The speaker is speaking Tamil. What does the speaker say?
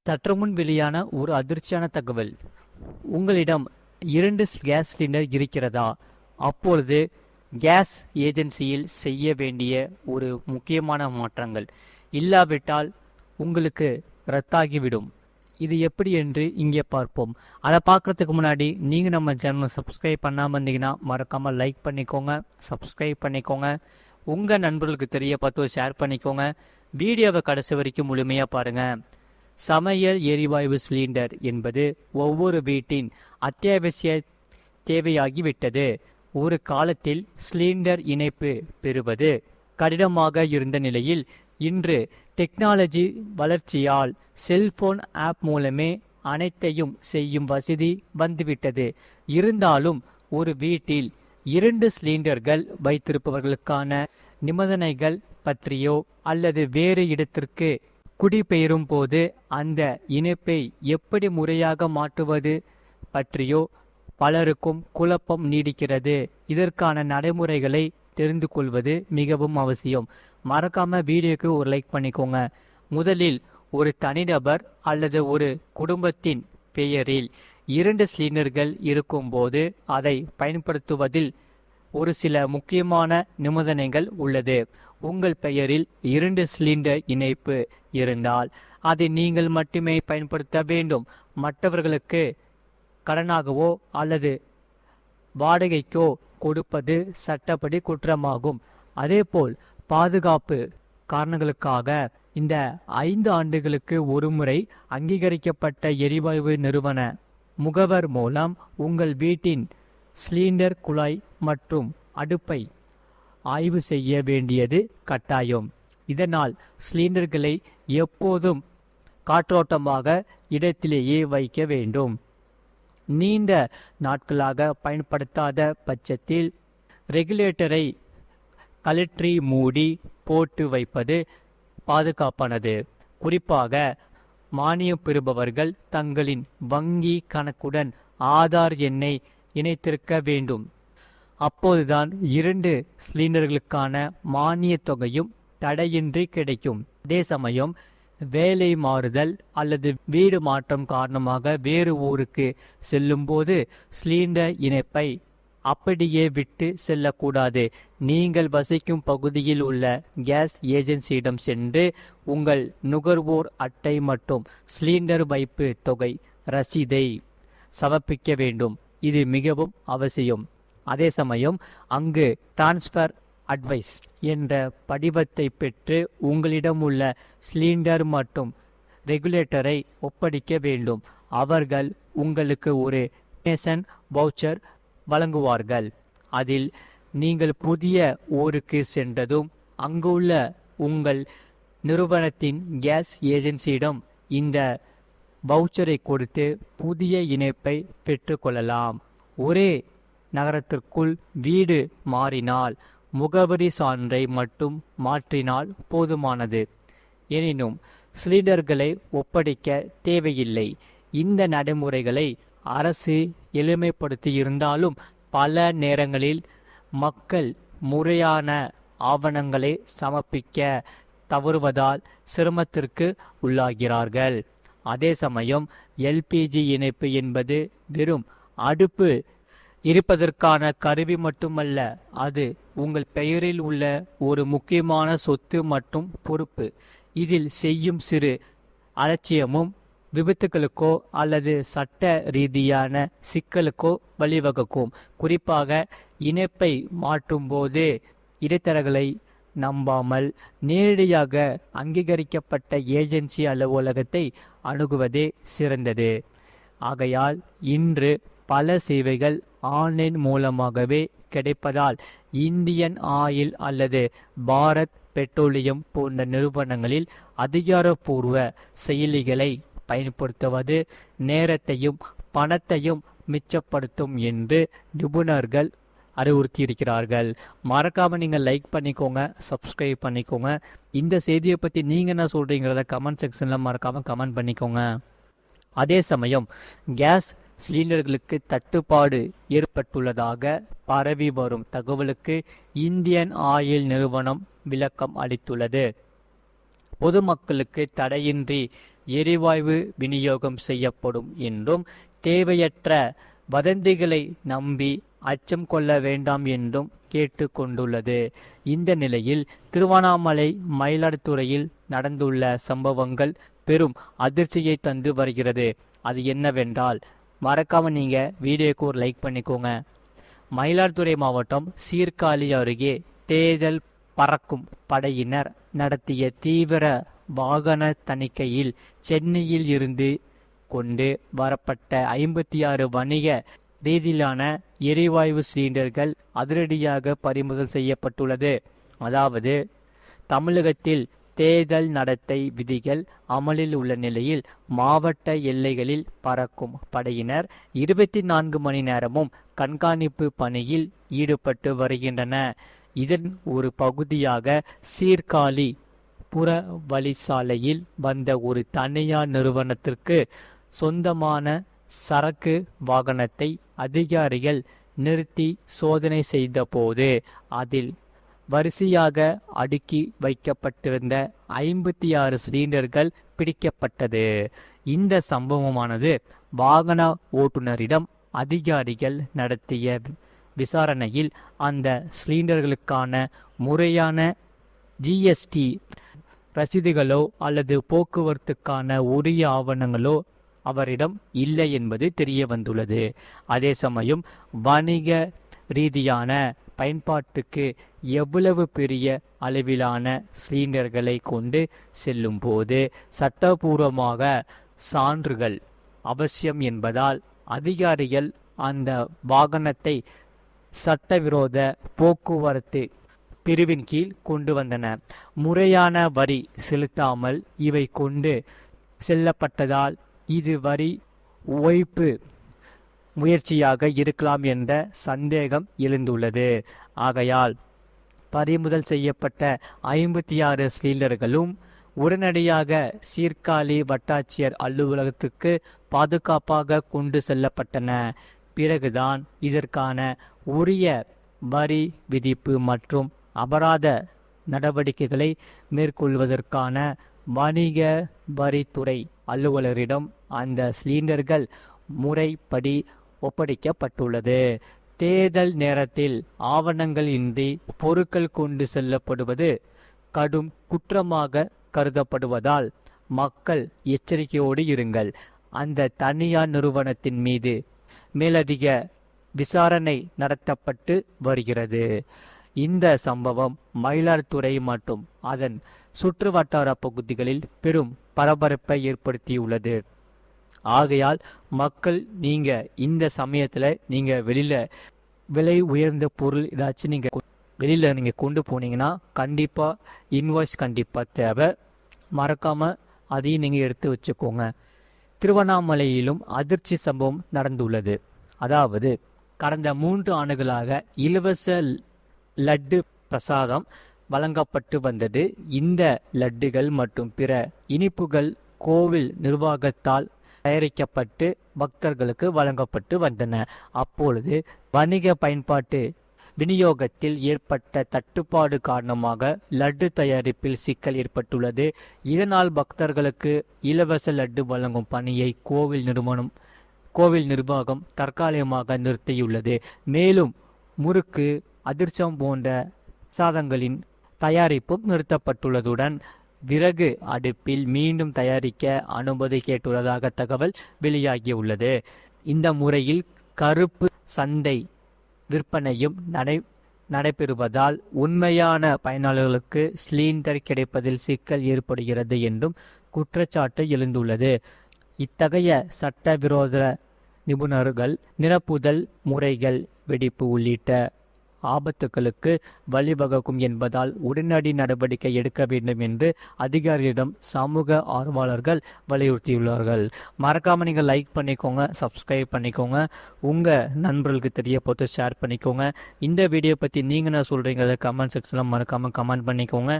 சற்று முன் வெளியான ஒரு அதிர்ச்சியான தகவல். உங்களிடம் 2 கேஸ் சிலிண்டர் இருக்கிறதா? அப்பொழுது கேஸ் ஏஜென்சியில் செய்ய வேண்டிய ஒரு முக்கியமான மாற்றங்கள் இல்லாவிட்டால் உங்களுக்கு ரத்தாகிவிடும். இது எப்படி என்று இங்கே பார்ப்போம். அதை பார்க்குறதுக்கு முன்னாடி நீங்கள் நம்ம சேனலை சப்ஸ்கிரைப் பண்ணாமல் இருந்தீங்கன்னா மறக்காமல் லைக் பண்ணிக்கோங்க, சப்ஸ்கிரைப் பண்ணிக்கோங்க, உங்கள் நண்பர்களுக்கு தெரிய பார்த்து ஷேர் பண்ணிக்கோங்க. வீடியோவை கடைசி வரைக்கும் முழுமையாக பாருங்கள். சமையல் எரிவாயு சிலிண்டர் என்பது ஒவ்வொரு வீட்டின் அத்தியாவசிய தேவையாகிவிட்டது. ஒரு காலத்தில் சிலிண்டர் இணைப்பு பெறுவது கடினமாக இருந்த நிலையில் இன்று டெக்னாலஜி வளர்ச்சியால் செல்போன் ஆப் மூலமே அனைத்தையும் செய்யும் வசதி வந்துவிட்டது. இருந்தாலும் ஒரு வீட்டில் 2 சிலிண்டர்கள் வைத்திருப்பவர்களுக்கான நிபந்தனைகள் பற்றியோ அல்லது வேறு இடத்திற்கு குடிபெயரும் போது அந்த இணைப்பை எப்படி முறையாக மாற்றுவது பற்றியோ பலருக்கும் குழப்பம் நீடிக்கிறது. இதற்கான நடைமுறைகளை தெரிந்து கொள்வது மிகவும் அவசியம். மறக்காம வீடியோக்கு ஒரு லைக் பண்ணிக்கோங்க. முதலில் ஒரு தனிநபர் அல்லது ஒரு குடும்பத்தின் பெயரில் 2 சிலிண்டர்கள் இருக்கும்போது அதை பயன்படுத்துவதில் ஒரு சில முக்கியமான நிபந்தனைகள் உள்ளது. உங்கள் பெயரில் 2 சிலிண்டர் இணைப்பு இருந்தால் அதை நீங்கள் மட்டுமே பயன்படுத்த வேண்டும். மற்றவர்களுக்கு கடனாகவோ அல்லது வாடகைக்கோ கொடுப்பது சட்டப்படி குற்றமாகும். அதேபோல் பாதுகாப்பு காரணங்களுக்காக இந்த 5 ஆண்டுகளுக்கு ஒருமுறை அங்கீகரிக்கப்பட்ட எரிவாயு நிறுவன முகவர் மூலம் உங்கள் வீட்டின் சிலிண்டர் குழாய் மற்றும் அடுப்பை ஆய்வு செய்ய வேண்டியது கட்டாயம். இதனால் சிலிண்டர்களை எப்போதும் காற்றோட்டமாக இடத்திலேயே வைக்க வேண்டும். நீண்ட நாட்களாக பயன்படுத்தாத பட்சத்தில் ரெகுலேட்டரை கழற்றி மூடி போட்டு வைப்பது பாதுகாப்பானது. குறிப்பாக மானியம் பெறுபவர்கள் தங்களின் வங்கி கணக்குடன் ஆதார் எண்ணை இணைத்திருக்க வேண்டும். அப்போதுதான் 2 சிலிண்டர்களுக்கான மானிய தொகையும் தடையின்றி கிடைக்கும். அதே சமயம் வேலை மாறுதல் அல்லது வீடு மாற்றம் காரணமாக வேறு ஊருக்கு செல்லும்போது சிலிண்டர் இணைப்பை அப்படியே விட்டு செல்லக்கூடாது. நீங்கள் வசிக்கும் பகுதியில் உள்ள கேஸ் ஏஜென்சியிடம் சென்று உங்கள் நுகர்வோர் அட்டை மற்றும் சிலிண்டர் வைப்பு தொகை ரசீதை சமர்ப்பிக்க வேண்டும். இது மிகவும் அவசியம். அதே சமயம் அங்கு டிரான்ஸ்ஃபர் அட்வைஸ் என்ற படிவத்தை பெற்று உங்களிடம் உள்ள சிலிண்டர் மற்றும் ரெகுலேட்டரை ஒப்படைக்க வேண்டும். அவர்கள் உங்களுக்கு ஒரு டொனேஷன் வவுச்சர் வழங்குவார்கள். அதில் நீங்கள் புதிய ஊருக்கு சென்றதும் அங்குள்ள உங்கள் நிறுவனத்தின் கேஸ் ஏஜென்சியிடம் இந்த வவுச்சரை கொடுத்து புதிய இணைப்பை பெற்றுக்கொள்ளலாம். ஒரே நகரத்திற்குள் வீடு மாறினால் முகவரி சான்றை மட்டும் மாற்றினால் போதுமானது. எனினும் சிலிண்டர்களை ஒப்படைக்க தேவையில்லை. இந்த நடைமுறைகளை அரசு எளிமைப்படுத்தி இருந்தாலும் பல நேரங்களில் மக்கள் முறையான ஆவணங்களை சமர்ப்பிக்க தவறுவதால் சிரமத்திற்கு உள்ளாகிறார்கள். அதே சமயம் எல்பிஜி இணைப்பு என்பது வெறும் அடுப்பு இருப்பதற்கான கருவி மட்டுமல்ல, அது உங்கள் பெயரில் உள்ள ஒரு முக்கியமான சொத்து மற்றும் பொறுப்பு. இதில் செய்யும் சிறு அலட்சியமும் விபத்துகளுக்கோ அல்லது சட்ட ரீதியான சிக்கலுக்கோ வழிவகுக்கும். குறிப்பாக இணைப்பை மாற்றும் போது இடைத்தரகளை நம்பாமல் நேரடியாக அங்கீகரிக்கப்பட்ட ஏஜென்சி அலுவலகத்தை அணுகுவதே சிறந்தது. ஆகையால் இன்று பல சேவைகள் ஆன்லைன் மூலமாகவே கிடைப்பதால் இந்தியன் ஆயில் அல்லது பாரத் பெட்ரோலியம் போன்ற நிறுவனங்களில் அதிகாரப்பூர்வ செயலிகளை பயன்படுத்துவது நேரத்தையும் பணத்தையும் மிச்சப்படுத்தும் என்று நிபுணர்கள் அறிவுறுத்தியிருக்கிறார்கள். மறக்காமல் நீங்கள் லைக் பண்ணிக்கோங்க, சப்ஸ்கிரைப் பண்ணிக்கோங்க. இந்த செய்தியை பற்றி நீங்கள் என்ன சொல்கிறீங்கிறத கமெண்ட் செக்ஷனில் மறக்காமல் கமெண்ட் பண்ணிக்கோங்க. அதே சமயம் கேஸ் சிலிண்டர்களுக்கு தட்டுப்பாடு ஏற்பட்டுள்ளதாக பரவி வரும் தகவலுக்கு இந்தியன் ஆயில் நிறுவனம் விளக்கம் அளித்துள்ளது. பொதுமக்களுக்கு தடையின்றி எரிவாயு விநியோகம் செய்யப்படும் என்றும் தேவையற்ற வதந்திகளை நம்பி அச்சம் கொள்ள வேண்டாம் என்றும் கேட்டு கொண்டுள்ளது. இந்த நிலையில் திருவண்ணாமலை மயிலாடுதுறையில் நடந்துள்ள சம்பவங்கள் பெரும் அதிர்ச்சியை தந்து வருகிறது. அது என்னவென்றால் மறக்காம நீங்க வீடியோக்கு ஒரு லைக் பண்ணிக்கோங்க. மயிலாடுதுறை மாவட்டம் சீர்காழி அருகே தேர்தல் பறக்கும் படையினர் நடத்திய தீவிர வாகன தணிக்கையில் சென்னையில் இருந்து கொண்டு வரப்பட்ட 56 வணிக ரீதியிலான எரிவாயு சிலிண்டர்கள் அதிரடியாக பறிமுதல் செய்யப்பட்டுள்ளது. அதாவது தமிழகத்தில் தேர்தல் நடத்தை விதிகள் அமலில் உள்ள நிலையில் மாவட்ட எல்லைகளில் பறக்கும் படையினர் 24 மணி நேரமும் கண்காணிப்பு பணியில் ஈடுபட்டு வருகின்றன. இதன் ஒரு பகுதியாக சீர்காழி புறவழிச்சாலையில் வந்த ஒரு தனியார் நிறுவனத்திற்கு சொந்தமான சரக்கு வாகனத்தை அதிகாரிகள் நிறுத்தி சோதனை செய்தபோது அதில் வரிசையாக அடுக்கி வைக்கப்பட்டிருந்த 56 சிலிண்டர்கள் பிடிக்கப்பட்டது. இந்த சம்பவமானது வாகன ஓட்டுநரிடம் அதிகாரிகள் நடத்திய விசாரணையில் அந்த சிலிண்டர்களுக்கான முறையான ஜிஎஸ்டி ரசீதுகளோ அல்லது போக்குவரத்துக்கான உரிய ஆவணங்களோ அவரிடம் இல்லை என்பது தெரிய வந்துள்ளது. அதே சமயம் வணிக ரீதியான பயன்பாட்டுக்கு எவ்வளவு பெரிய அளவிலான சிலிண்டர்களை கொண்டு செல்லும் போது சட்டபூர்வமாக சான்றுகள் அவசியம் என்பதால் அதிகாரிகள் அந்த வாகனத்தை சட்டவிரோத போக்குவரத்து பிரிவின் கீழ் கொண்டு வந்தனர். முறையான வரி செலுத்தாமல் இவை கொண்டு செல்லப்பட்டதால் இது வரி ஒழிப்பு முயற்சியாக இருக்கலாம் என்ற சந்தேகம் எழுந்துள்ளது. ஆகையால் பறிமுதல் செய்யப்பட்ட 56 சிலிண்டர்களும் உடனடியாக சீர்காழி வட்டாட்சியர் அலுவலகத்துக்கு பாதுகாப்பாக கொண்டு செல்லப்பட்டன. பிறகுதான் இதற்கான உரிய வரி விதிப்பு மற்றும் அபராத நடவடிக்கைகளை மேற்கொள்வதற்கான வணிக வரித்துறை அலுவலரிடம் அந்த சிலிண்டர்கள் முறைப்படி ஒப்படைக்கப்பட்டுள்ளது. தேர்தல் நேரத்தில் ஆவணங்கள் இன்றி பொருட்கள் கொண்டு செல்லப்படுவது கடும் குற்றமாக கருதப்படுவதால் மக்கள் எச்சரிக்கையோடு இருங்கள். அந்த தனியார் நிறுவனத்தின் மீது மேலதிக விசாரணை நடத்தப்பட்டு வருகிறது. இந்த சம்பவம் மயிலாடுதுறை மற்றும் அதன் சுற்றுவட்டார பகுதிகளில் பெரும் பரபரப்பை ஏற்படுத்தியுள்ளது. ஆகையால் மக்கள் நீங்க இந்த சமயத்துல நீங்க வெளியில விலை உயர்ந்த பொருள் ஏதாச்சும் நீங்க வெளியில நீங்க கொண்டு போனீங்கன்னா கண்டிப்பா இன்வாய்ஸ் கண்டிப்பா தேவை. மறக்காம அதையும் நீங்க எடுத்து வச்சுக்கோங்க. திருவண்ணாமலையிலும் அதிர்ச்சி சம்பவம் நடந்துள்ளது. அதாவது கடந்த 3 ஆண்டுகளாக இலவச லட்டு பிரசாதம் வழங்கப்பட்டு வந்தது. இந்த லட்டுகள் மற்றும் பிற இனிப்புகள் கோவில் நிர்வாகத்தால் தயாரிக்கப்பட்டு பக்தர்களுக்கு வழங்கப்பட்டு வந்தன. அப்பொழுது வணிக பயன்பாட்டு விநியோகத்தில் ஏற்பட்ட தட்டுப்பாடு காரணமாக லட்டு தயாரிப்பில் சிக்கல் ஏற்பட்டுள்ளது. இதனால் பக்தர்களுக்கு இலவச லட்டு வழங்கும் பணியை கோவில் நிர்வாகம் தற்காலிகமாக நிறுத்தியுள்ளது. மேலும் முறுக்கு, அதிர்சம் போன்ற சாதங்களின் தயாரிப்பும் நிறுத்தப்பட்டுள்ளதுடன் விறகு அடுப்பில் மீண்டும் தயாரிக்க அனுமதி கேட்டுள்ளதாக தகவல் வெளியாகியுள்ளது. இந்த முறையில் கருப்பு சந்தை விற்பனையும் நடைபெறுவதால் உண்மையான பயனாளர்களுக்கு சிலிண்டர் கிடைப்பதில் சிக்கல் ஏற்படுகிறது என்றும் குற்றச்சாட்டு எழுந்துள்ளது. இத்தகைய சட்டவிரோத நிபுணர்கள் நிரப்புதல் முறைகள் வெடிப்பு உள்ளிட்ட ஆபத்துகளுக்கு வழிவகுக்கும் என்பதால் உடனடி நடவடிக்கை எடுக்க வேண்டும் என்று அதிகாரிகளிடம் சமூக ஆர்வலர்கள் வலியுறுத்தியுள்ளார்கள். மறக்காம நீங்கள் லைக் பண்ணிக்கோங்க, சப்ஸ்கிரைப் பண்ணிக்கோங்க, உங்கள் நண்பர்களுக்கு தெரிய போட்டு ஷேர் பண்ணிக்கோங்க. இந்த வீடியோ பற்றி நீங்கள் என்ன சொல்கிறீங்க கமெண்ட் செக்ஷனில் மறக்காமல் கமெண்ட் பண்ணிக்கோங்க.